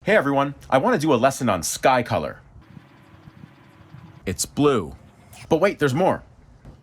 Hey everyone, I want to do a lesson on sky color. It's blue. But wait, there's more.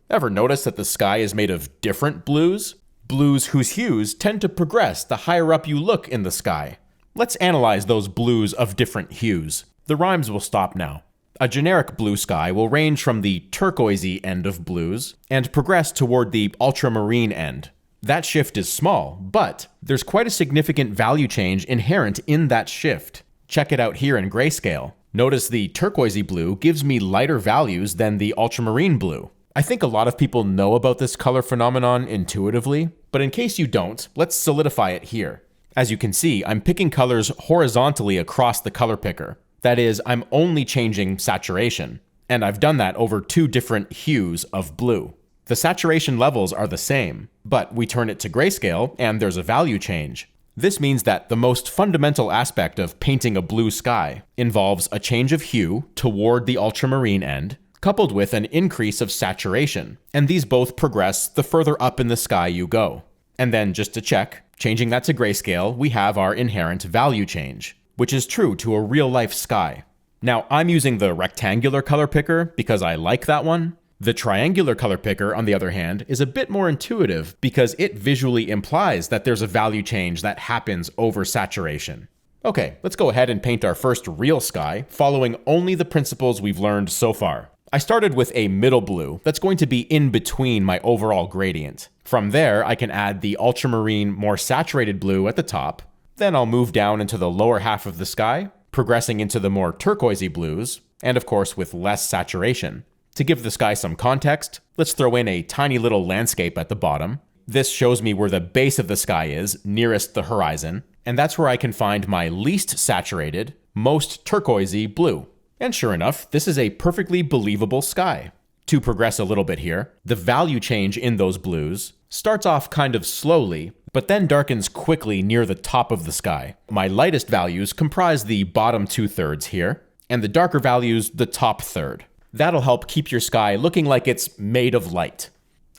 Ever notice that the sky is made of different blues? Blues whose hues tend to progress the higher up you look in the sky. Let's analyze those blues of different hues. The rhymes will stop now. A generic blue sky will range from the turquoisey end of blues and progress toward the ultramarine end. That shift is small, but there's quite a significant value change inherent in that shift. Check it out here in grayscale. Notice the turquoisey blue gives me lighter values than the ultramarine blue. I think a lot of people know about this color phenomenon intuitively, but in case you don't, let's solidify it here. As you can see, I'm picking colors horizontally across the color picker. That is, I'm only changing saturation, and I've done that over two different hues of blue. The saturation levels are the same, but we turn it to grayscale and there's a value change. This means that the most fundamental aspect of painting a blue sky involves a change of hue toward the ultramarine end, coupled with an increase of saturation, and these both progress the further up in the sky you go. And then just to check, changing that to grayscale, we have our inherent value change, which is true to a real-life sky. Now, I'm using the rectangular color picker because I like that one. The triangular color picker, on the other hand, is a bit more intuitive because it visually implies that there's a value change that happens over saturation. Okay, let's go ahead and paint our first real sky, following only the principles we've learned so far. I started with a middle blue that's going to be in between my overall gradient. From there, I can add the ultramarine, more saturated blue at the top. Then I'll move down into the lower half of the sky, progressing into the more turquoisey blues, and of course with less saturation. To give the sky some context, let's throw in a tiny little landscape at the bottom. This shows me where the base of the sky is, nearest the horizon, and that's where I can find my least saturated, most turquoisey blue. And sure enough, this is a perfectly believable sky. To progress a little bit here, the value change in those blues starts off kind of slowly, but then darkens quickly near the top of the sky. My lightest values comprise the bottom 2/3 here, and the darker values the top third. That'll help keep your sky looking like it's made of light.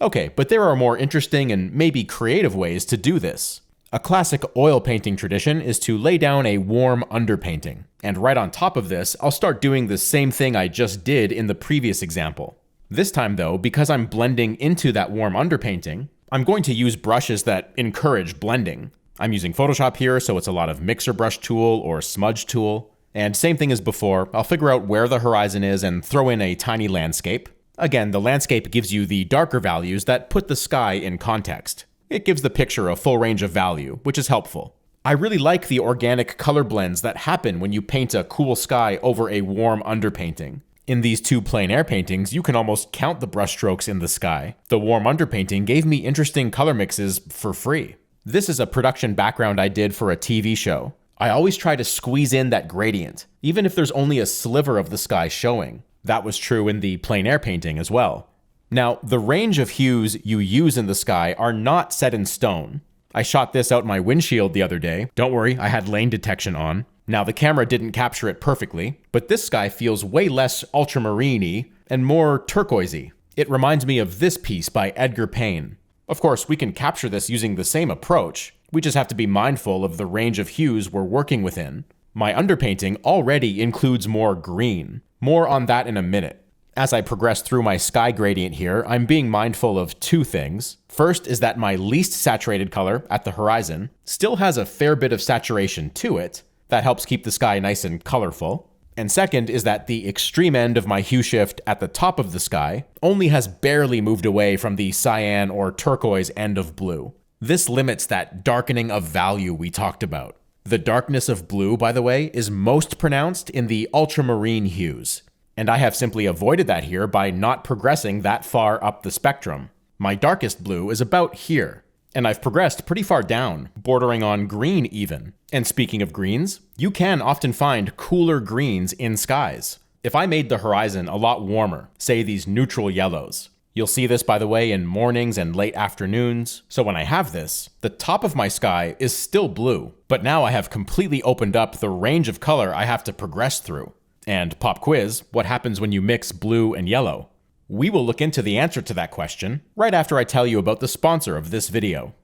Okay, but there are more interesting and maybe creative ways to do this. A classic oil painting tradition is to lay down a warm underpainting. And right on top of this, I'll start doing the same thing I just did in the previous example. This time though, because I'm blending into that warm underpainting, I'm going to use brushes that encourage blending. I'm using Photoshop here, so it's a lot of mixer brush tool or smudge tool. And same thing as before, I'll figure out where the horizon is and throw in a tiny landscape. Again, the landscape gives you the darker values that put the sky in context. It gives the picture a full range of value, which is helpful. I really like the organic color blends that happen when you paint a cool sky over a warm underpainting. In these two plein air paintings, you can almost count the brushstrokes in the sky. The warm underpainting gave me interesting color mixes for free. This is a production background I did for a TV show. I always try to squeeze in that gradient, even if there's only a sliver of the sky showing. That was true in the plein air painting as well. Now, the range of hues you use in the sky are not set in stone. I shot this out my windshield the other day. Don't worry, I had lane detection on. Now, the camera didn't capture it perfectly, but this sky feels way less ultramarine-y and more turquoisey. It reminds me of this piece by Edgar Payne. Of course, we can capture this using the same approach. We just have to be mindful of the range of hues we're working within. My underpainting already includes more green. More on that in a minute. As I progress through my sky gradient here, I'm being mindful of two things. First is that my least saturated color at the horizon still has a fair bit of saturation to it. That helps keep the sky nice and colorful. And second is that the extreme end of my hue shift at the top of the sky only has barely moved away from the cyan or turquoise end of blue. This limits that darkening of value we talked about. The darkness of blue, by the way, is most pronounced in the ultramarine hues. And I have simply avoided that here by not progressing that far up the spectrum. My darkest blue is about here, and I've progressed pretty far down, bordering on green even. And speaking of greens, you can often find cooler greens in skies. If I made the horizon a lot warmer, say these neutral yellows, you'll see this, by the way, in mornings and late afternoons. So when I have this, the top of my sky is still blue, but now I have completely opened up the range of color I have to progress through. And pop quiz, what happens when you mix blue and yellow? We will look into the answer to that question right after I tell you about the sponsor of this video.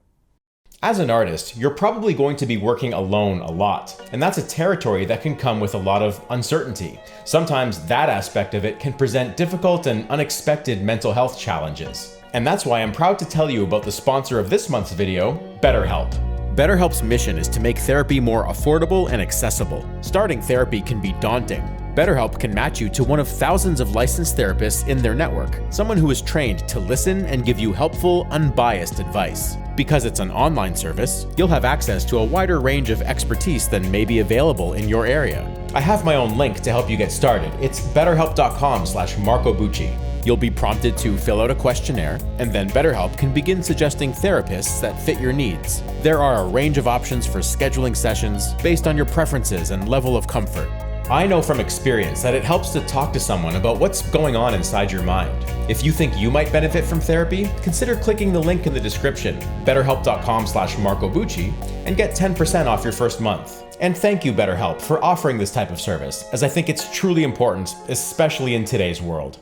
As an artist, you're probably going to be working alone a lot, and that's a territory that can come with a lot of uncertainty. Sometimes that aspect of it can present difficult and unexpected mental health challenges. And that's why I'm proud to tell you about the sponsor of this month's video, BetterHelp. BetterHelp's mission is to make therapy more affordable and accessible. Starting therapy can be daunting. BetterHelp can match you to one of thousands of licensed therapists in their network, someone who is trained to listen and give you helpful, unbiased advice. Because it's an online service, you'll have access to a wider range of expertise than may be available in your area. I have my own link to help you get started. It's betterhelp.com/Marco Bucci. You'll be prompted to fill out a questionnaire, and then BetterHelp can begin suggesting therapists that fit your needs. There are a range of options for scheduling sessions based on your preferences and level of comfort. I know from experience that it helps to talk to someone about what's going on inside your mind. If you think you might benefit from therapy, consider clicking the link in the description, betterhelp.com/Marco Bucci, and get 10% off your first month. And thank you, BetterHelp, for offering this type of service, as I think it's truly important, especially in today's world.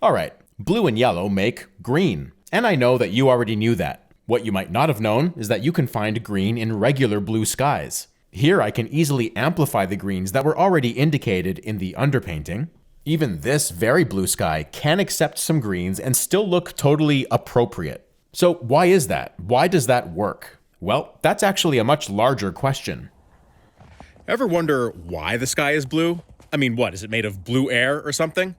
Alright, blue and yellow make green. And I know that you already knew that. What you might not have known is that you can find green in regular blue skies. Here I can easily amplify the greens that were already indicated in the underpainting. Even this very blue sky can accept some greens and still look totally appropriate. So why is that? Why does that work? Well, that's actually a much larger question. Ever wonder why the sky is blue? I mean, what, is it made of blue air or something?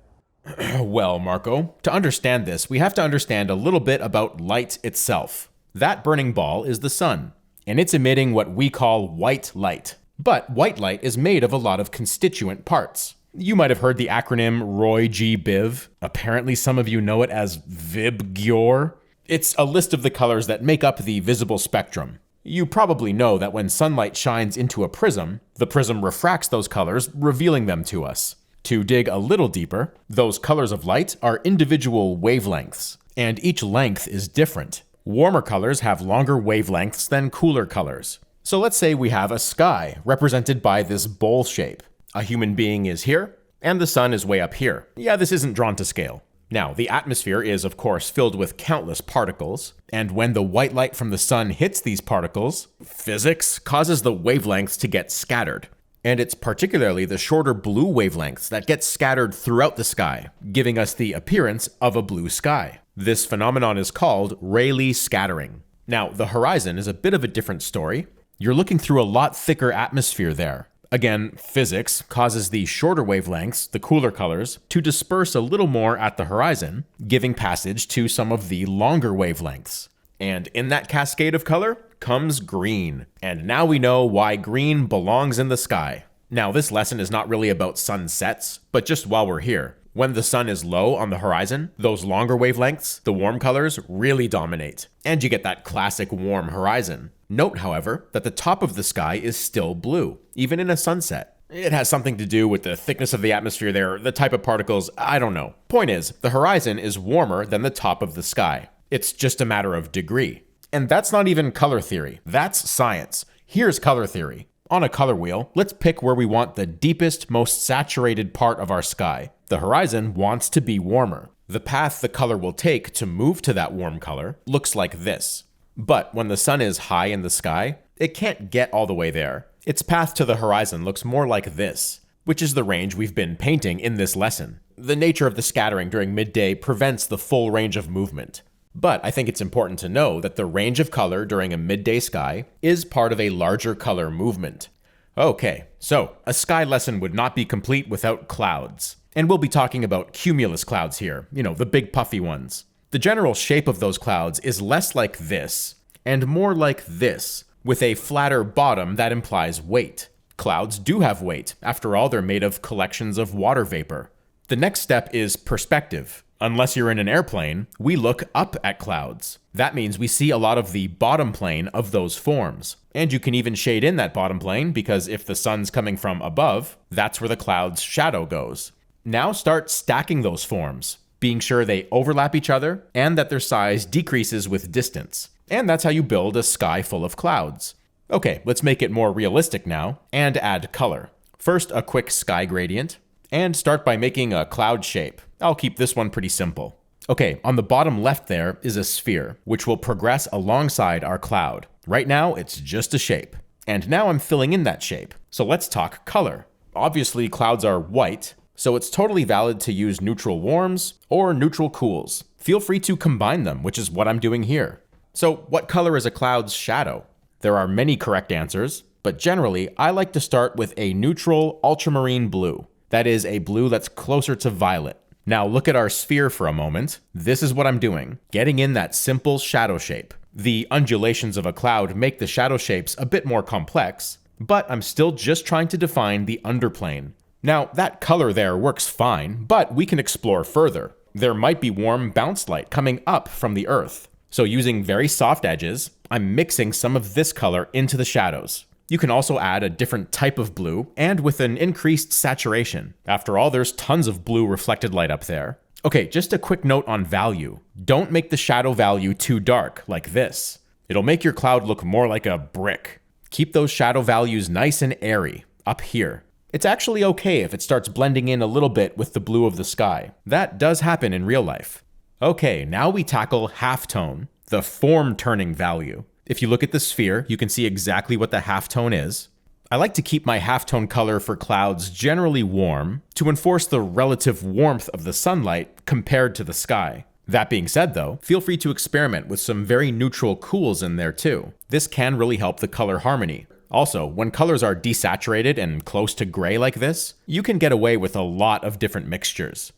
Well, Marco, to understand this, we have to understand a little bit about light itself. That burning ball is the sun, and it's emitting what we call white light. But white light is made of a lot of constituent parts. You might have heard the acronym Roy G. Biv. Apparently some of you know it as VibGyor. It's a list of the colors that make up the visible spectrum. You probably know that when sunlight shines into a prism, the prism refracts those colors, revealing them to us. To dig a little deeper, those colors of light are individual wavelengths, and each length is different. Warmer colors have longer wavelengths than cooler colors. So let's say we have a sky represented by this bowl shape. A human being is here, and the sun is way up here. Yeah, this isn't drawn to scale. Now, the atmosphere is, of course, filled with countless particles, and when the white light from the sun hits these particles, physics causes the wavelengths to get scattered. And it's particularly the shorter blue wavelengths that get scattered throughout the sky, giving us the appearance of a blue sky. This phenomenon is called Rayleigh scattering. Now, the horizon is a bit of a different story. You're looking through a lot thicker atmosphere there. Again, physics causes the shorter wavelengths, the cooler colors, to disperse a little more at the horizon, giving passage to some of the longer wavelengths. And in that cascade of color comes green. And now we know why green belongs in the sky. Now, this lesson is not really about sunsets, but just while we're here. When the sun is low on the horizon, those longer wavelengths, the warm colors, really dominate. And you get that classic warm horizon. Note, however, that the top of the sky is still blue, even in a sunset. It has something to do with the thickness of the atmosphere there, the type of particles, I don't know. Point is, the horizon is warmer than the top of the sky. It's just a matter of degree. And that's not even color theory. That's science. Here's color theory. On a color wheel, let's pick where we want the deepest, most saturated part of our sky. The horizon wants to be warmer. The path the color will take to move to that warm color looks like this. But when the sun is high in the sky, it can't get all the way there. Its path to the horizon looks more like this, which is the range we've been painting in this lesson. The nature of the scattering during midday prevents the full range of movement. But I think it's important to know that the range of color during a midday sky is part of a larger color movement. Okay, so a sky lesson would not be complete without clouds. And we'll be talking about cumulus clouds here, the big puffy ones. The general shape of those clouds is less like this, and more like this, with a flatter bottom that implies weight. Clouds do have weight. After all, they're made of collections of water vapor. The next step is perspective. Unless you're in an airplane, we look up at clouds. That means we see a lot of the bottom plane of those forms. And you can even shade in that bottom plane because if the sun's coming from above, that's where the cloud's shadow goes. Now start stacking those forms, being sure they overlap each other and that their size decreases with distance. And that's how you build a sky full of clouds. Okay, let's make it more realistic now and add color. First, a quick sky gradient, and start by making a cloud shape. I'll keep this one pretty simple. Okay, on the bottom left there is a sphere, which will progress alongside our cloud. Right now, it's just a shape. And now I'm filling in that shape. So let's talk color. Obviously, clouds are white, so it's totally valid to use neutral warms or neutral cools. Feel free to combine them, which is what I'm doing here. So what color is a cloud's shadow? There are many correct answers, but generally, I like to start with a neutral ultramarine blue. That is a blue that's closer to violet. Now look at our sphere for a moment. This is what I'm doing, getting in that simple shadow shape. The undulations of a cloud make the shadow shapes a bit more complex, but I'm still just trying to define the underplane. Now, that color there works fine, but we can explore further. There might be warm bounce light coming up from the earth. So using very soft edges, I'm mixing some of this color into the shadows. You can also add a different type of blue and with an increased saturation. After all, there's tons of blue reflected light up there. Okay, just a quick note on value. Don't make the shadow value too dark, like this. It'll make your cloud look more like a brick. Keep those shadow values nice and airy, up here. It's actually okay if it starts blending in a little bit with the blue of the sky. That does happen in real life. Okay, now we tackle halftone, the form-turning value. If you look at the sphere, you can see exactly what the halftone is. I like to keep my halftone color for clouds generally warm to enforce the relative warmth of the sunlight compared to the sky. That being said though, feel free to experiment with some very neutral cools in there too. This can really help the color harmony. Also, when colors are desaturated and close to gray like this, you can get away with a lot of different mixtures.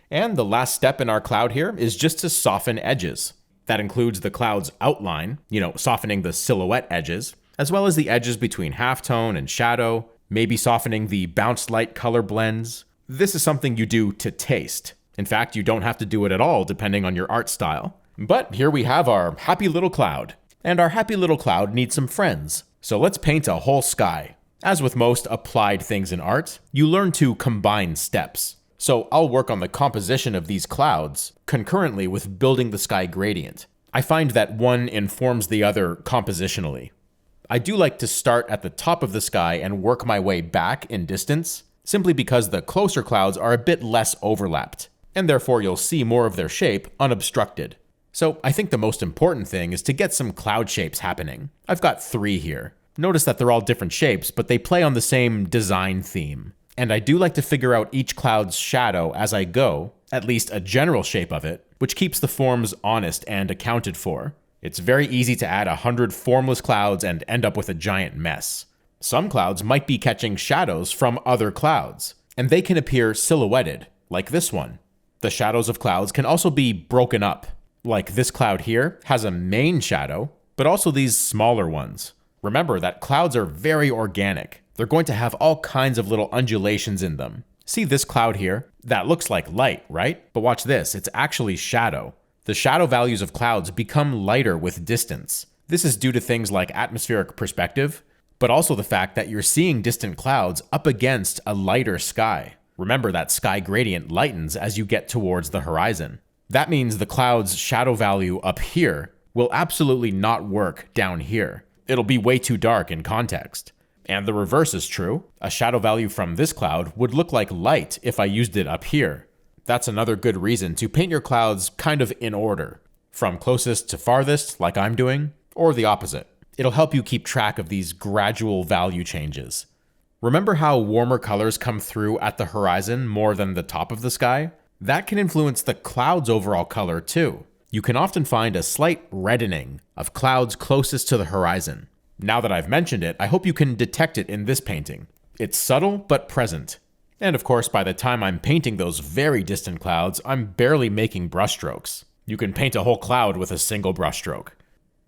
And the last step in our cloud here is just to soften edges. That includes the cloud's outline, softening the silhouette edges, as well as the edges between halftone and shadow, maybe softening the bounce light color blends. This is something you do to taste. In fact, you don't have to do it at all depending on your art style. But here we have our happy little cloud. And our happy little cloud needs some friends. So let's paint a whole sky. As with most applied things in art, you learn to combine steps. So I'll work on the composition of these clouds concurrently with building the sky gradient. I find that one informs the other compositionally. I do like to start at the top of the sky and work my way back in distance, simply because the closer clouds are a bit less overlapped, and therefore you'll see more of their shape unobstructed. So I think the most important thing is to get some cloud shapes happening. I've got 3 here. Notice that they're all different shapes, but they play on the same design theme. And I do like to figure out each cloud's shadow as I go, at least a general shape of it, which keeps the forms honest and accounted for. It's very easy to add 100 formless clouds and end up with a giant mess. Some clouds might be catching shadows from other clouds, and they can appear silhouetted, like this one. The shadows of clouds can also be broken up, like this cloud here has a main shadow, but also these smaller ones. Remember that clouds are very organic. They're going to have all kinds of little undulations in them. See this cloud here? That looks like light, right? But watch this, it's actually shadow. The shadow values of clouds become lighter with distance. This is due to things like atmospheric perspective, but also the fact that you're seeing distant clouds up against a lighter sky. Remember that sky gradient lightens as you get towards the horizon. That means the cloud's shadow value up here will absolutely not work down here. It'll be way too dark in context. And the reverse is true. A shadow value from this cloud would look like light if I used it up here. That's another good reason to paint your clouds kind of in order, from closest to farthest, like I'm doing, or the opposite. It'll help you keep track of these gradual value changes. Remember how warmer colors come through at the horizon more than the top of the sky? That can influence the cloud's overall color too. You can often find a slight reddening of clouds closest to the horizon. Now that I've mentioned it, I hope you can detect it in this painting. It's subtle but present. And of course, by the time I'm painting those very distant clouds, I'm barely making brushstrokes. You can paint a whole cloud with a single brushstroke.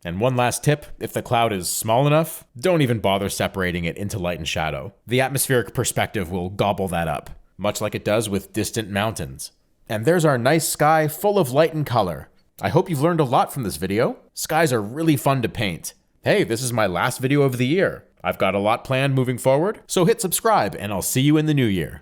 And one last tip, if the cloud is small enough, don't even bother separating it into light and shadow. The atmospheric perspective will gobble that up, much like it does with distant mountains. And there's our nice sky full of light and color. I hope you've learned a lot from this video. Skies are really fun to paint. Hey, this is my last video of the year. I've got a lot planned moving forward, so hit subscribe and I'll see you in the new year.